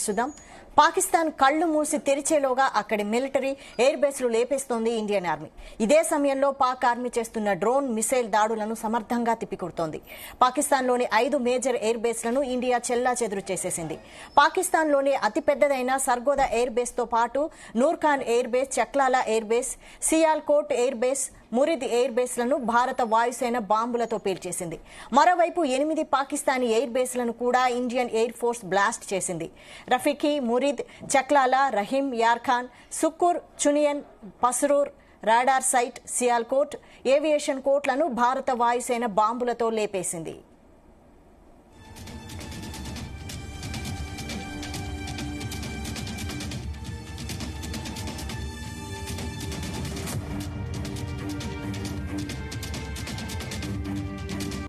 Updates చూద్దాం. పాకిస్తాన్ కళ్లు మూసి తెరిచేలోగా అక్కడి మిలిటరీ ఎయిర్ బేస్లు లేపేస్తోంది ఇండియన్ ఆర్మీ. ఇదే సమయంలో పాక్ ఆర్మీ చేస్తున్న డ్రోన్ మిసైల్ దాడులను సమర్థంగా తిప్పికొడుతోంది. పాకిస్తాన్లోని 5 మేజర్ ఎయిర్ బేస్లను ఇండియా చెల్లాచెదురు చేసేసింది. పాకిస్తాన్లోని అతిపెద్దదైన సర్గోదా ఎయిర్ బేస్ తో పాటు Nur Khan air base, Chaklala air base, Sialkot air base, Murid air బేస్లను భారత వాయుసేన బాంబులతో పేల్చేసింది. మరోవైపు 8 పాకిస్తానీ ఎయిర్ బేస్లను కూడా ఇండియన్ ఎయిర్ ఫోర్స్ బ్లాస్ట్ చేసింది. Rafiqui, Murid, Chaklala, Rahim Yar Khan, Sukkur, Chunian, Pasrur, radar site, Sialkot, aviation కోట్లను భారత వాయుసేన బాంబులతో లేపేసింది.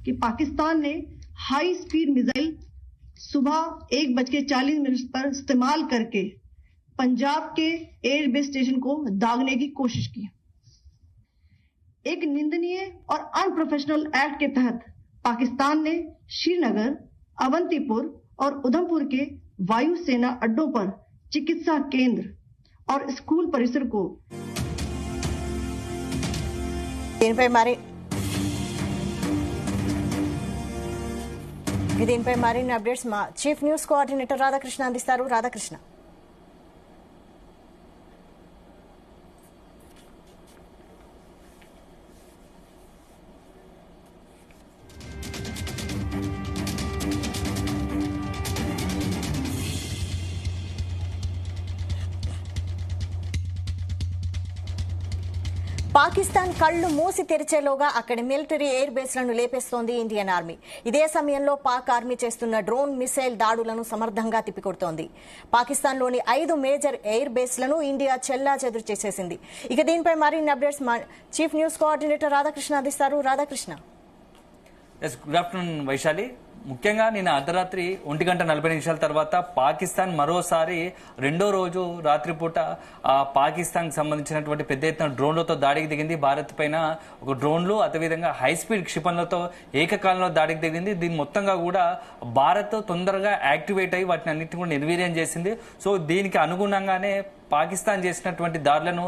कि पाकिस्तान ने हाई स्पीड मिसाइल सुबह 1:40 पर इस्तेमाल करके पंजाब के एयरबेस स्टेशन को दागने की कोशिश की। एक निंदनीय और अनप्रोफेशनल एक्ट के तहत पाकिस्तान ने श्रीनगर, अवंतीपुर और उधमपुर के वायुसेना अड्डों पर चिकित्सा केंद्र और स्कूल परिसर को దీనిపై మరిన్ని అప్డేట్స్ మా చీఫ్ న్యూస్ కోఆర్డినేటర్ రాధాకృష్ణ అందిస్తారు. రాధాకృష్ణ, పాకిస్తాన్ కళ్లు మూసి తెరిచేలోగా అక్కడి మిలిటరీ ఎయిర్ బేస్లను లేపేస్తోంది ఇండియన్ ఆర్మీ. ఇదే సమయంలో పాక్ ఆర్మీ చేస్తున్న డ్రోన్ మిసైల్ దాడులను సమర్థంగా తిప్పికొడుతోంది. పాకిస్తాన్లోని 5 మేజర్ ఎయిర్ బేస్లను ఇండియా చెల్లాచెదురు చేసేసింది. ఇక దీనిపై మరిన్ని అప్డేట్స్ మా చీఫ్ న్యూస్ కోఆర్డినేటర్ రాధాకృష్ణ అందిస్తారు. రాధాకృష్ణ. Good afternoon Vaishali. ముఖ్యంగా నిన్న అర్ధరాత్రి 1:40 తర్వాత పాకిస్తాన్ మరోసారి రెండో రోజు రాత్రిపూట పాకిస్తాన్ సంబంధించినటువంటి పెద్ద ఎత్తున డ్రోన్లతో దాడికి దిగింది. భారత్ పైన ఒక డ్రోన్లు, అదేవిధంగా హై స్పీడ్ క్షిపణులతో ఏకకాలంలో దాడికి దిగింది. దీని మొత్తంగా కూడా భారత్ తొందరగా యాక్టివేట్ అయ్యి వాటిని అన్నింటినీ కూడా నిర్వీర్యం చేసింది. సో దీనికి అనుగుణంగానే పాకిస్తాన్ చేసినటువంటి దాడులను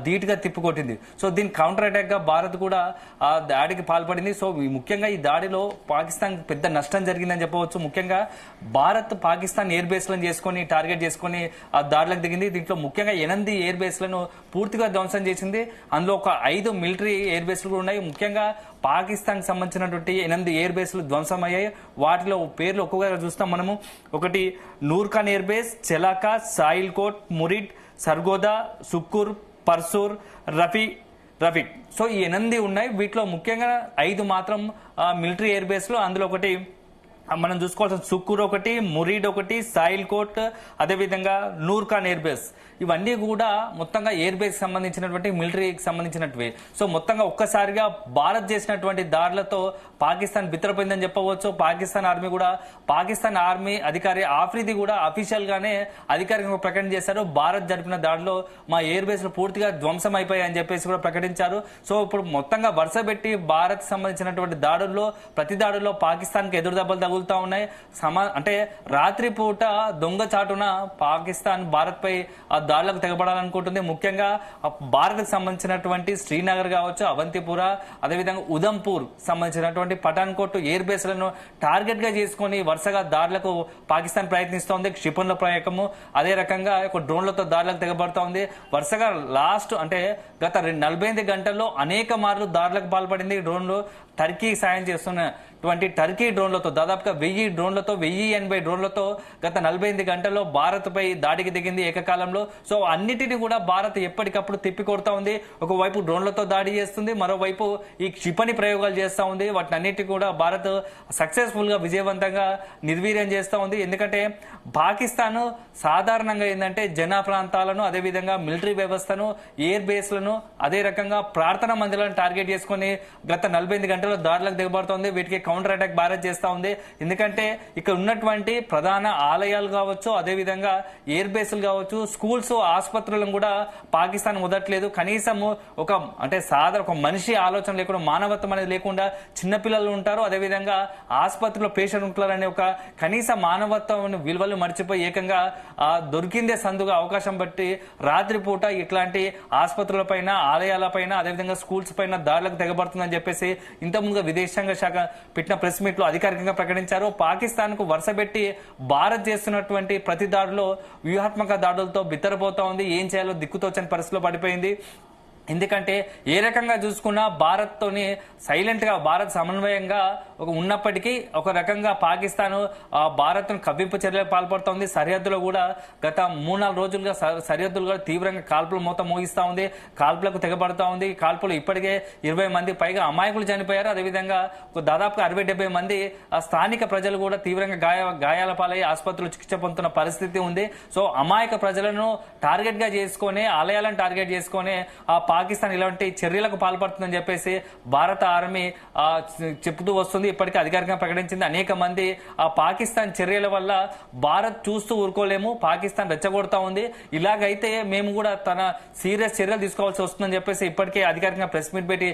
ధీటుగా తిప్పికొట్టింది. సో దీని కౌంటర్ అటాక్ గా భారత్ కూడా ఆ దాడికి పాల్పడింది. సో ముఖ్యంగా ఈ దాడిలో పాకిస్తాన్ పెద్ద నష్టం జరిగిందని చెప్పవచ్చు. ముఖ్యంగా భారత్ పాకిస్తాన్ ఎయిర్ బేస్లను చేసుకుని టార్గెట్ చేసుకుని ఆ దాడులకు దిగింది. దీంట్లో ముఖ్యంగా 8 ఎయిర్ బేస్లను పూర్తిగా ధ్వంసం చేసింది. అందులో ఒక 5 మిలిటరీ ఎయిర్ బేస్లు కూడా ఉన్నాయి. ముఖ్యంగా పాకిస్తాన్ సంబంధించినటువంటి 8 ఎయిర్ బేస్లు ధ్వంసం అయ్యాయి. వాటిలో పేర్లు ఒక్కొక్కగా చూస్తాం మనము. ఒకటి నూర్ఖాన్ ఎయిర్ బేస్, చెలాకా, సాయిల్కోట్, మురిడ్, సర్గోదా, సుక్కూర్, పర్సూర్, రఫీక్. సో ఈ 8 ఉన్నాయి. వీటిలో ముఖ్యంగా 5 మాత్రం మిలిటరీ ఎయిర్ బేస్లు. అందులో ఒకటి మనం చూసుకోవాల్సిన సుక్కూర్ ఒకటి, మురీడ్ ఒకటి, సాయిల్కోట్, అదేవిధంగా నూర్ఖాన్ ఎయిర్ బేస్. ఇవన్నీ కూడా మొత్తంగా ఎయిర్ బేస్ సంబంధించినటువంటి మిలిటరీకి సంబంధించినవి. సో మొత్తంగా ఒక్కసారిగా భారత్ చేసినటువంటి దాడులతో పాకిస్తాన్ బిత్తరపోయిందని చెప్పవచ్చు. పాకిస్తాన్ ఆర్మీ అధికారి ఆఫ్రిది కూడా అఫీషియల్ గానే అధికారికంగా ప్రకటన చేశారు. భారత్ జరిపిన దాడిలో మా ఎయిర్ బేస్ పూర్తిగా ధ్వంసం అయిపోయాయని చెప్పేసి కూడా ప్రకటించారు. సో ఇప్పుడు మొత్తంగా వరుస పెట్టి భారత్ సంబంధించినటువంటి దాడుల్లో ప్రతి దాడుల్లో పాకిస్తాన్ కి ఎదురు దెబ్బలు తగులుతా ఉన్నాయి. అంటే రాత్రిపూట దొంగచాటున పాకిస్తాన్ భారత్ పై దాడులకు తెగబడాలనుకుంటుంది. ముఖ్యంగా భారత్ సంబంధించినటువంటి శ్రీనగర్ కావచ్చు, అవంతిపుర, అదేవిధంగా ఉధంపూర్ సంబంధించినటువంటి పఠాన్కోట్ ఎయిర్ బేస్లను టార్గెట్ గా చేసుకుని వరుసగా దాడులకు పాకిస్తాన్ ప్రయత్నిస్తోంది. క్షిపణుల ప్రయోగము, అదే రకంగా డ్రోన్లతో దాడులకు తెగబడుతోంది. వరుసగా లాస్ట్ అంటే గత 48 గంటల్లో అనేక మార్లు దాడులకు పాల్పడింది డ్రోన్లు. టర్కీ సాయం చేస్తున్నటువంటి టర్కీ డ్రోన్లతో దాదాపుగా 1000 డ్రోన్లతో 1080 డ్రోన్లతో గత 48 గంటల్లో భారత్ పై దాడికి దిగింది ఏకకాలంలో. సో అన్నిటిని కూడా భారత్ ఎప్పటికప్పుడు తిప్పికొడతా ఉంది. ఒకవైపు డ్రోన్లతో దాడి చేస్తుంది, మరోవైపు ఈ క్షిపణి ప్రయోగాలు చేస్తా ఉంది. వాటిని అన్నిటి కూడా భారత్ సక్సెస్ఫుల్ గా విజయవంతంగా నిర్వీర్యం చేస్తా ఉంది. ఎందుకంటే పాకిస్తాన్ సాధారణంగా ఏంటంటే జనా ప్రాంతాలను, అదేవిధంగా మిలిటరీ వ్యవస్థను, ఎయిర్ బేస్లను, అదే రకంగా ప్రార్థనా మందిరాలను టార్గెట్ చేసుకుని గత 48 గంటల క్షిపణుల దాడులకు దిగబడుతోంది. వీటికి కౌంటర్ అటాక్ భారత్ చేస్తా ఉంది. ఎందుకంటే ఇక్కడ ఉన్నటువంటి ప్రధాన ఆలయాలు కావచ్చు, అదేవిధంగా ఎయిర్ బేస్లు కావచ్చు, స్కూల్స్, ఆసుపత్రులను కూడా పాకిస్తాన్ వదలట్లేదు. కనీసం అంటే ఒక మనిషి ఆలోచన లేకుండా, మానవత్వం అనేది లేకుండా చిన్నపిల్లలు ఉంటారు, అదేవిధంగా ఆసుపత్రిలో పేషెంట్ ఉంటారనే ఒక కనీస మానవత్వం విలువలు మర్చిపోయి ఏకంగా దొరికిందే సందుగా అవకాశం బట్టి రాత్రిపూట ఇట్లాంటి ఆసుపత్రుల పైన, ఆలయాల పైన, అదేవిధంగా స్కూల్స్ పైన దాడులకు తెగబడుతుందని చెప్పేసి ఇంతకుముందుగా విదేశాంగ శాఖ పెట్టిన ప్రెస్ మీట్ లో అధికారికంగా ప్రకటించారు. పాకిస్తాన్ కు వరుసపెట్టి భారత్ చేస్తున్నటువంటి ప్రతి దాడిలో వ్యూహాత్మక దాడులతో బిత్తరపోతా ఉంది. ఏం చేయాలో దిక్కుతోచని పరిస్థితిలో పడిపోయింది. ఎందుకంటే ఏ రకంగా చూసుకున్నా భారత్ తోని సైలెంట్ గా, భారత్ సమన్వయంగా ఉన్నప్పటికీ ఒక రకంగా పాకిస్తాన్ భారత్ కవ్వింపు చర్యలకు పాల్పడుతోంది. సరిహద్దులో కూడా గత 3-4 రోజులుగా సరిహద్దులు కూడా తీవ్రంగా కాల్పులు మోత మోగిస్తా ఉంది, కాల్పులకు తెగబడతా ఉంది. కాల్పులు ఇప్పటికే 20 మంది పైగా అమాయకులు చనిపోయారు. అదేవిధంగా దాదాపుగా 60-70 మంది స్థానిక ప్రజలు కూడా తీవ్రంగా గాయాల పాలయ్యి ఆసుపత్రులు చికిత్స పొందుతున్న పరిస్థితి ఉంది. సో అమాయక ప్రజలను టార్గెట్ గా చేసుకుని, ఆలయాలను టార్గెట్ చేసుకుని పాకిస్తాన్ ఇలాంటి చర్యలకు పాల్పడుతుందని చెప్పేసి భారత ఆర్మీ చెప్తూ వస్తుంది. ఇప్పటికే అధికారికంగా ప్రకటించింది. అనేక మంది పాకిస్తాన్ చర్యల వల్ల భారత్ చూస్తూ ఊరుకోలేము, పాకిస్తాన్ రెచ్చగొడతా ఉంది, ఇలాగైతే మేము కూడా తన సీరియస్ చర్యలు తీసుకోవాల్సి వస్తుందని చెప్పేసి ఇప్పటికే అధికారికంగా ప్రెస్ మీట్ పెట్టి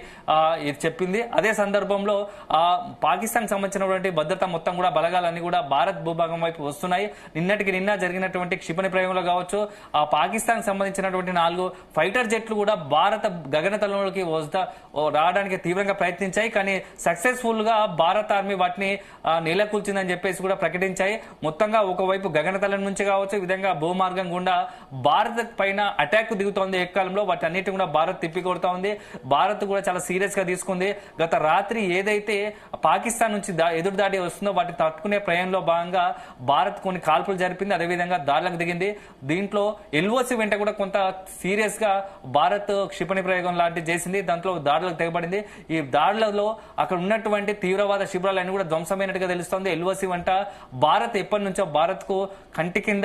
చెప్పింది. అదే సందర్భంలో పాకిస్తాన్ సంబంధించినటువంటి భద్రత మొత్తం కూడా బలగాలన్నీ కూడా భారత్ భూభాగం వైపు వస్తున్నాయి. నిన్న జరిగినటువంటి క్షిపణి ప్రయోగంలో కావచ్చు, పాకిస్తాన్ సంబంధించినటువంటి 4 ఫైటర్ జెట్లు కూడా భారత గగనతలంలోకి రావడానికి తీవ్రంగా ప్రయత్నించాయి. కానీ సక్సెస్ఫుల్ గా భారత ఆర్మీ వాటిని నేలకూల్చిందని చెప్పేసి కూడా ప్రకటించాయి. మొత్తంగా ఒకవైపు గగనతలం నుంచి కావచ్చు, ఈ విధంగా భూమార్గం గుండా భారత్ పైన అటాక్ దిగుతోంది. ఏకాలంలో వాటి అన్నిటి కూడా భారత్ తిప్పికొడతా ఉంది. భారత్ కూడా చాలా సీరియస్ గా తీసుకుంది. గత రాత్రి ఏదైతే పాకిస్తాన్ నుంచి ఎదురుదాడి వస్తుందో వాటిని తట్టుకునే ప్రయాణంలో భాగంగా భారత్ కొన్ని కాల్పులు జరిపింది, అదేవిధంగా దాడులకు దిగింది. దీంట్లో ఎల్ఓసి వెంట కూడా కొంత సీరియస్ గా భారత్ క్షిపణి ప్రయోగం లాంటివి చేసింది. దాంట్లో దాడులకు తెగబడింది. ఈ దాడులలో అక్కడ ఉన్నటువంటి తీవ్రవాద శిబిరాలన్నీ కూడా ధ్వంసమైనట్టుగా తెలుస్తోంది. ఎల్ఓసి వంట భారత్ ఎప్పటి నుంచో భారత్ కు కంటి కింద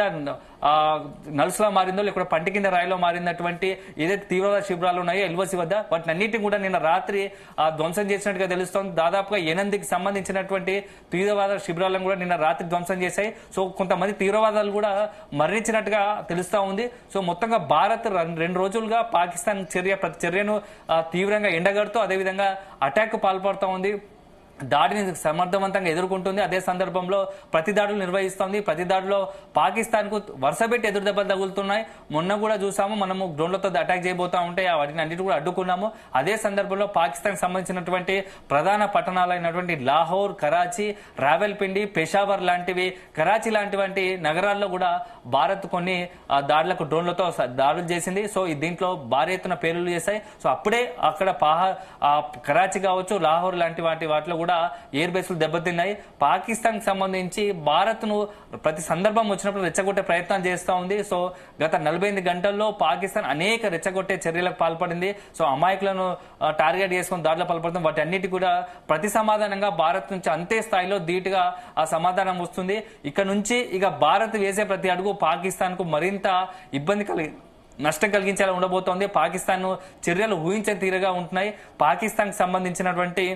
నలుసులా మారిందో, లేకపోతే పంటి కింద రాయిలో మారినటువంటి ఏదైతే తీవ్రవాద శిబిరాలు ఉన్నాయో ఎల్ఓసి వద్ద, వాటిని అన్నిటిని కూడా నిన్న రాత్రి ధ్వంసం చేసినట్టుగా తెలుస్తోంది. దాదాపుగా 8కి సంబంధించినటువంటి తీవ్రవాద శిబిరాలను కూడా నిన్న రాత్రి ధ్వంసం చేశాయి. సో కొంతమంది తీవ్రవాదాలు కూడా మరణించినట్టుగా తెలుస్తా ఉంది. సో మొత్తంగా భారత్ 2 రోజులుగా పాకిస్తాన్ ప్రతి చర్యను తీవ్రంగా ఎండగడుతూ అదేవిధంగా అటాక్ పాల్పడుతూ ఉంది. దాడిని సమర్థవంతంగా ఎదుర్కొంటుంది. అదే సందర్భంలో ప్రతి దాడులు నిర్వహిస్తోంది. ప్రతి దాడిలో పాకిస్తాన్ కు వరుసపెట్టి ఎదురు దెబ్బలు తగులుతున్నాయి. మొన్న కూడా చూసాము, మనము డ్రోన్లతో అటాక్ చేయబోతా ఉంటే వాటిని అన్నిటి కూడా అడ్డుకున్నాము. అదే సందర్భంలో పాకిస్తాన్ సంబంధించినటువంటి ప్రధాన పట్టణాలైనటువంటి లాహోర్, కరాచీ, రావెల్పిండి, పెషావర్ లాంటివి, కరాచీ లాంటివంటి నగరాల్లో కూడా భారత్ కొన్ని దాడులకు డ్రోన్లతో దాడులు చేసింది. సో దీంట్లో భారీ ఎత్తున పేలుళ్లు చేశాయి. సో అప్పుడే అక్కడ కరాచీ కావచ్చు, లాహోర్ లాంటి వాటిలో కూడా ఎయిర్ బేస్లు దెబ్బతిన్నాయి. పాకిస్తాన్ కి సంబంధించి భారత్ ను ప్రతి సందర్భం వచ్చినప్పుడు రెచ్చగొట్టే ప్రయత్నం చేస్తా ఉంది. సో గత 48 గంటల్లో పాకిస్తాన్ అనేక రెచ్చగొట్టే చర్యలకు పాల్పడింది. సో అమాయకులను టార్గెట్ చేసుకుని దాడులు పాల్పడుతుంది. వాటి అన్నిటి కూడా ప్రతి సమాధానంగా భారత్ నుంచి అంతే స్థాయిలో ధీటుగా ఆ సమాధానం వస్తుంది. ఇక నుంచి భారత్ వేసే ప్రతి అడుగు పాకిస్తాన్ కు మరింత నష్టం కలిగించేలా ఉండబోతోంది. పాకిస్తాన్ చర్యలు ఊహించని తీరుగా ఉంటున్నాయి. పాకిస్తాన్ కి సంబంధించినటువంటి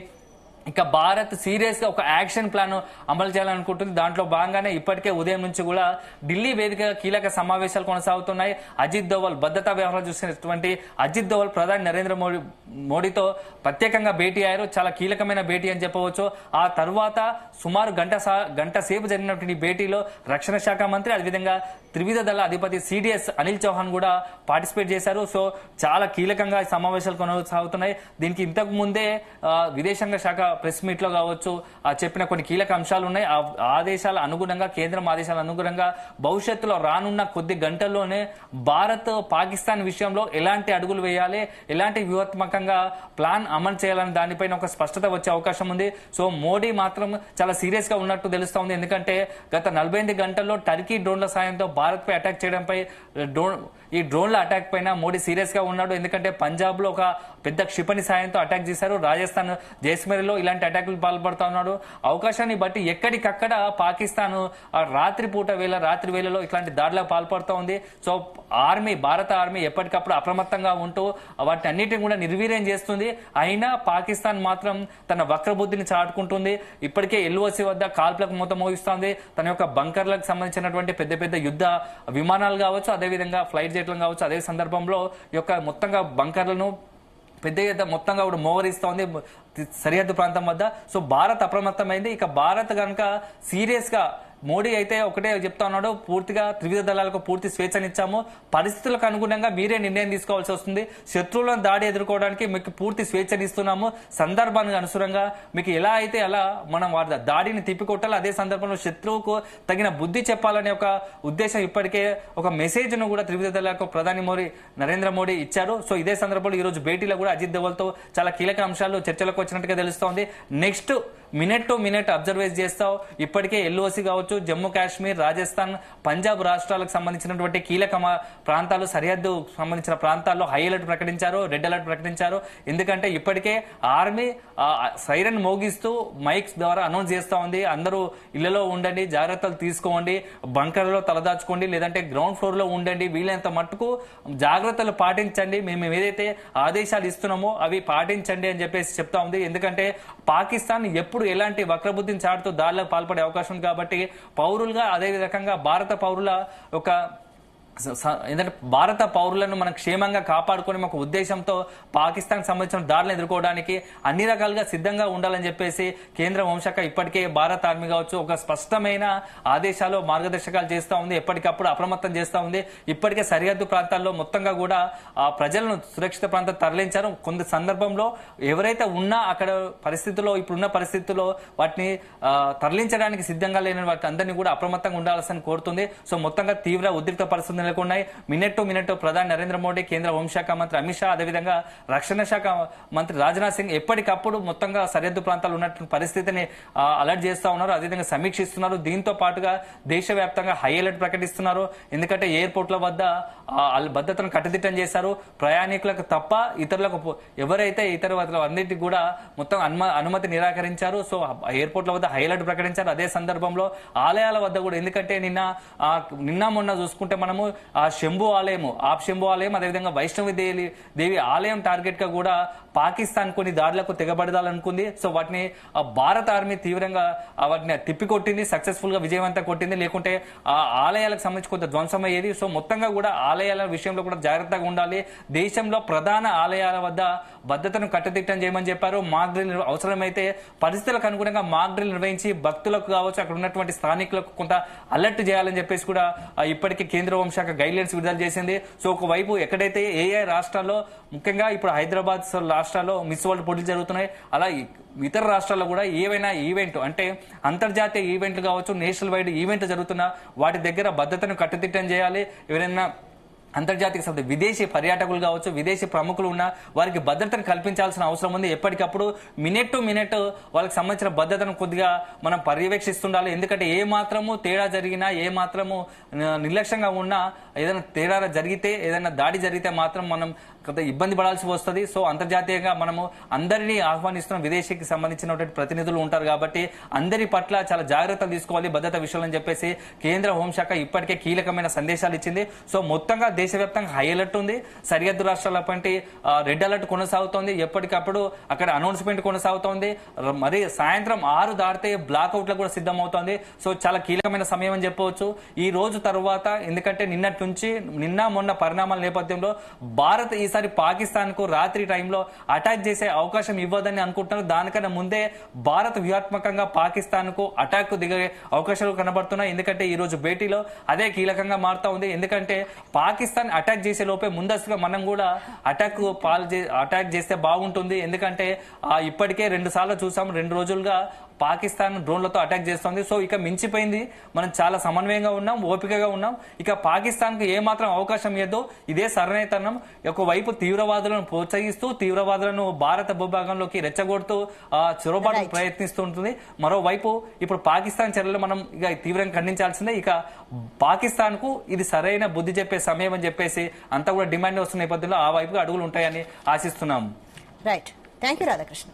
భారత్ సీరియస్ గా ఒక యాక్షన్ ప్లాన్ అమలు చేయాలనుకుంటుంది. దాంట్లో భాగంగానే ఇప్పటికే ఉదయం నుంచి కూడా ఢిల్లీ వేదికగా కీలక సమావేశాలు కొనసాగుతున్నాయి. అజిత్ దోవల్, భద్రతా వ్యవహారాలు చూసినటువంటి అజిత్ దోవల్ ప్రధాని నరేంద్ర మోడీతో ప్రత్యేకంగా భేటీ అయ్యారు. చాలా కీలకమైన భేటీ అని చెప్పవచ్చు. ఆ తర్వాత సుమారు గంట సేపు జరిగినటువంటి భేటీలో రక్షణ శాఖ మంత్రి, అదేవిధంగా త్రివిధ దళ అధిపతి సిడిఎస్ అనిల్ చౌహాన్ కూడా పార్టిసిపేట్ చేశారు. సో చాలా కీలకంగా సమావేశాలు కొనసాగుతున్నాయి. దీనికి ఇంతకు ముందే విదేశాంగ శాఖ ప్రెస్ మీట్ లో కావచ్చు చెప్పిన కొన్ని కీలక అంశాలు ఉన్నాయి. ఆ ఆదేశాల అనుగుణంగా, కేంద్రం ఆదేశాల అనుగుణంగా భవిష్యత్తులో రానున్న కొద్ది గంటల్లోనే భారత్ పాకిస్తాన్ విషయంలో ఎలాంటి అడుగులు వేయాలి, ఎలాంటి వ్యూహాత్మకంగా ప్లాన్ అమలు చేయాలని దానిపైన ఒక స్పష్టత వచ్చే అవకాశం ఉంది. సో మోడీ మాత్రం చాలా సీరియస్ గా ఉన్నట్టు తెలుస్తా ఉంది. ఎందుకంటే గత 48 గంటల్లో టర్కీ డ్రోన్ల సాయంతో భారత్ పై అటాక్ చేయడంపై ఈ డ్రోన్ల అటాక్ పైన మోడీ సీరియస్ గా ఉన్నాడు. ఎందుకంటే పంజాబ్ లో ఒక పెద్ద క్షిపణి సాయంతో అటాక్ చేశారు. రాజస్థాన్ జైస్మీర్లో ఇలాంటి అటాకులు పాల్పడుతూ ఉన్నాడు. అవకాశాన్ని బట్టి ఎక్కడికక్కడ పాకిస్తాన్ రాత్రి వేళలో ఇట్లాంటి దాడులకు పాల్పడుతూ ఉంది. సో భారత ఆర్మీ ఎప్పటికప్పుడు అప్రమత్తంగా ఉంటూ వాటిని అన్నిటిని కూడా నిర్వీర్యం చేస్తుంది. అయినా పాకిస్తాన్ మాత్రం తన వక్రబుద్ధిని చాటుకుంటుంది. ఇప్పటికే ఎల్ఓసి వద్ద కాల్పులకు మూత మోగిస్తోంది. తన యొక్క బంకర్లకు సంబంధించినటువంటి పెద్ద పెద్ద యుద్ధ విమానాలు కావచ్చు, అదేవిధంగా ఫ్లైట్ జెట్లను కావచ్చు, అదే సందర్భంలో ఈ యొక్క మొత్తంగా బంకర్లను పెద్ద ఎత్తున మొత్తంగా కూడా మోహరిస్తోంది సరిహద్దు ప్రాంతం వద్ద. సో భారత్ అప్రమత్తమైంది. ఇక భారత్ కనుక సీరియస్ గా మోడీ అయితే ఒకటే చెప్తా ఉన్నాడు, పూర్తిగా త్రివిధ దళాలకు పూర్తి స్వేచ్ఛనిచ్చాము, పరిస్థితులకు అనుగుణంగా మీరే నిర్ణయం తీసుకోవాల్సి వస్తుంది, శత్రువులను దాడి ఎదుర్కోవడానికి మీకు పూర్తి స్వేచ్ఛనిస్తున్నాము, సందర్భానికి అనుసరంగా మీకు ఎలా అయితే అలా మనం దాడిని తిప్పికొట్టాలి, అదే సందర్భంలో శత్రువుకు తగిన బుద్ధి చెప్పాలనే ఒక ఉద్దేశం ఇప్పటికే ఒక మెసేజ్ ను కూడా త్రివిధ దళాలకు ప్రధాని నరేంద్ర మోడీ ఇచ్చారు. సో ఇదే సందర్భంలో ఈ రోజు భేటీలో కూడా అజిత్ దోవల్ తో చాలా కీలక అంశాలు చర్చలకు వచ్చినట్టుగా తెలుస్తోంది. నెక్స్ట్ మినిట్ టు మినిట్ అబ్జర్వేజ్ చేస్తావు. ఇప్పటికే ఎల్ఓసి కావచ్చు, జమ్మూ కాశ్మీర్, రాజస్థాన్, పంజాబ్ రాష్ట్రాలకు సంబంధించినటువంటి కీలక ప్రాంతాలు, సరిహద్దు సంబంధించిన ప్రాంతాల్లో హై అలర్ట్ ప్రకటించారు, రెడ్ అలర్ట్ ప్రకటించారు. ఎందుకంటే ఇప్పటికే ఆర్మీ సైరన్ మోగిస్తూ మైక్స్ ద్వారా అనౌన్స్ చేస్తా ఉంది, అందరూ ఇళ్లలో ఉండండి, జాగ్రత్తలు తీసుకోండి, బంకర్లో తలదాచుకోండి, లేదంటే గ్రౌండ్ ఫ్లోర్ లో ఉండండి, వీలైనంత మట్టుకు జాగ్రత్తలు పాటించండి, మేము ఏదైతే ఆదేశాలు ఇస్తున్నామో అవి పాటించండి అని చెప్పేసి చెప్తా ఉంది. ఎందుకంటే పాకిస్తాన్ ఎప్పుడు ఎలాంటి వక్రబుద్ధిని చాటుతూ దాడులకు పాల్పడే అవకాశం ఉంది. కాబట్టి పౌరులుగా అదే రకంగా భారత పౌరుల ఒక ఎందుకంటే భారత పౌరులను మనం క్షేమంగా కాపాడుకునే ఒక ఉద్దేశంతో పాకిస్తాన్ సంబంధించిన దాడులను ఎదుర్కోవడానికి అన్ని రకాలుగా సిద్ధంగా ఉండాలని చెప్పేసి కేంద్ర హోంశాఖ ఇప్పటికే భారత ఆర్మీ కావచ్చు ఒక స్పష్టమైన ఆదేశాలు, మార్గదర్శకాలు చేస్తూ ఉంది, ఎప్పటికప్పుడు అప్రమత్తం చేస్తూ ఉంది. ఇప్పటికే సరిహద్దు ప్రాంతాల్లో మొత్తంగా కూడా ప్రజలను సురక్షిత ప్రాంతం తరలించారు. కొంత సందర్భంలో ఎవరైతే ఉన్నా అక్కడ పరిస్థితుల్లో ఇప్పుడున్న పరిస్థితుల్లో వాటిని తరలించడానికి సిద్ధంగా లేని వాటి అందరినీ కూడా అప్రమత్తంగా ఉండాల్సిన కోరుతుంది. సో మొత్తంగా తీవ్ర ఉద్రిక్త పరిస్థితులు నెలకొన్నాయి. మినిట్ టు మినిట్ ప్రధాని నరేంద్ర మోడీ, కేంద్ర హోంశాఖ మంత్రి అమిత్ షా, అదేవిధంగా రక్షణ శాఖ మంత్రి రాజ్నాథ్ సింగ్ ఎప్పటికప్పుడు మొత్తంగా సరిహద్దు ప్రాంతాలు ఉన్నటువంటి పరిస్థితిని అలర్ట్ చేస్తా ఉన్నారు, అదేవిధంగా సమీక్షిస్తున్నారు. దీంతో పాటుగా దేశవ్యాప్తంగా హై అలర్ట్ ప్రకటిస్తున్నారు. ఎందుకంటే ఎయిర్పోర్ట్ల వద్ద భద్రతను కట్టుదిట్టం చేశారు. ప్రయాణికులకు తప్ప ఇతరులకు ఎవరైతే ఇతర అన్నిటికీ కూడా మొత్తం అనుమతి నిరాకరించారు. సో ఎయిర్పోర్ట్ల వద్ద హై అలర్ట్ ప్రకటించారు. అదే సందర్భంలో ఆలయాల వద్ద కూడా, ఎందుకంటే నిన్న మొన్న చూసుకుంటే మనము ఆ శంభు ఆలయం అదేవిధంగా వైష్ణవి దేవి ఆలయం టార్గెట్ గా కూడా పాకిస్తాన్ కొన్ని దాడులకు తెగబడదాలనుకుంది. సో వాటిని భారత ఆర్మీ తీవ్రంగా వాటిని తిప్పికొట్టింది, సక్సెస్ఫుల్ గా విజయవంతం కొట్టింది. లేకుంటే ఆ ఆలయాలకు సంబంధించి కొంత ధ్వంసం అయ్యేది. సో మొత్తంగా కూడా ఆలయాల విషయంలో కూడా జాగ్రత్తగా ఉండాలి. దేశంలో ప్రధాన ఆలయాల వద్ద భద్రతను కట్టుదిట్టం చేయమని చెప్పారు. మాక్ డ్రిల్ అవసరమైతే పరిస్థితులకు అనుగుణంగా మాక్ డ్రిల్ నిర్వహించి భక్తులకు కావచ్చు, అక్కడ ఉన్నటువంటి స్థానికులకు కొంత అలర్ట్ చేయాలని చెప్పేసి కూడా ఇప్పటికే కేంద్ర హోంశాఖ గైడ్లైన్స్ విడుదల చేసింది. సో ఒకవైపు ఎక్కడైతే ఏ రాష్ట్రాల్లో, ముఖ్యంగా ఇప్పుడు హైదరాబాద్ రాష్ట్రాల్లో మిస్ వరల్డ్ పోటీలు జరుగుతున్నాయి, అలా ఇతర రాష్ట్రాల్లో కూడా ఏవైనా ఈవెంట్ అంటే అంతర్జాతీయ ఈవెంట్లు కావచ్చు, నేషనల్ వైడ్ ఈవెంట్లు జరుగుతున్నా వాటి దగ్గర భద్రతను కట్టుదిట్టం చేయాలి. ఎవరైనా అంతర్జాతీయ విదేశీ పర్యాటకులు కావచ్చు, విదేశీ ప్రముఖులు ఉన్న వారికి భద్రతను కల్పించాల్సిన అవసరం ఉంది. ఎప్పటికప్పుడు మినిట్ టు మినిట్ వాళ్ళకి సంబంధించిన భద్రతను కొద్దిగా మనం పర్యవేక్షిస్తుండాలి. ఎందుకంటే ఏ మాత్రము తేడా జరిగినా, ఏ మాత్రము నిర్లక్ష్యంగా ఉన్నా, ఏదైనా తేడా జరిగితే, ఏదైనా దాడి జరిగితే మాత్రం మనం కొంత ఇబ్బంది పడాల్సి వస్తుంది. సో అంతర్జాతీయంగా మనము అందరినీ ఆహ్వానిస్తున్న విదేశీకి సంబంధించినటువంటి ప్రతినిధులు ఉంటారు కాబట్టి అందరి పట్ల చాలా జాగ్రత్తలు తీసుకోవాలి భద్రత విషయంలో అని చెప్పేసి కేంద్ర హోంశాఖ ఇప్పటికే కీలకమైన సందేశాలు ఇచ్చింది. సో మొత్తంగా దేశవ్యాప్తంగా హై అలర్ట్ ఉంది. సరిహద్దు రాష్ట్రాల వంటి రెడ్ అలర్ట్ కొనసాగుతోంది. ఎప్పటికప్పుడు అక్కడ అనౌన్స్మెంట్ కొనసాగుతోంది. మరి సాయంత్రం 6 దాటితే బ్లాక్అవుట్లకు కూడా సిద్ధమవుతోంది. సో చాలా కీలకమైన సమయం అని చెప్పవచ్చు ఈ రోజు తర్వాత. ఎందుకంటే నిన్నటి నుంచి నిన్న మొన్న పరిణామాల నేపథ్యంలో భారత్ ఈసారి పాకిస్తాన్ కు రాత్రి టైంలో అటాక్ చేసే అవకాశం ఇవ్వదని అనుకుంటున్నారు. దానికన్నా ముందే భారత్ వ్యూహాత్మకంగా పాకిస్తాన్ కు అటాక్ దిగే అవకాశాలు కనబడుతున్నాయి. ఎందుకంటే ఈ రోజు భేటీలో అదే కీలకంగా మారుతా ఉంది. ఎందుకంటే పాకిస్తాన్ అటాక్ చేసే లోపే ముందస్తుగా మనం కూడా అటాక్ చేస్తే బాగుంటుంది. ఎందుకంటే ఇప్పటికే 2 సార్లు చూసాం. 2 రోజులుగా పాకిస్తాన్ డ్రోన్లతో అటాక్ చేస్తోంది. సో ఇక మించిపోయింది. మనం చాలా సమన్వయంగా ఉన్నాం, ఓపికగా ఉన్నాం. ఇక పాకిస్తాన్ కు ఏమాత్రం అవకాశం ఇవ్వద్దు. ఇదే సరైన ఒకవైపు తీవ్రవాదులను ప్రోత్సహిస్తూ తీవ్రవాదులను భారత భూభాగంలోకి రెచ్చగొడుతూ చొరబాటు ప్రయత్నిస్తుంటుంది. మరోవైపు ఇప్పుడు పాకిస్తాన్ చర్యలు మనం ఇక తీవ్రంగా ఖండించాల్సిందే. ఇక పాకిస్తాన్ కు ఇది సరైన బుద్ధి చెప్పే సమయం అని చెప్పేసి అంతా కూడా డిమాండ్ వస్తున్న నేపథ్యంలో ఆ వైపుగా అడుగులు ఉంటాయని ఆశిస్తున్నాము. Right, thank you Radhakrishna.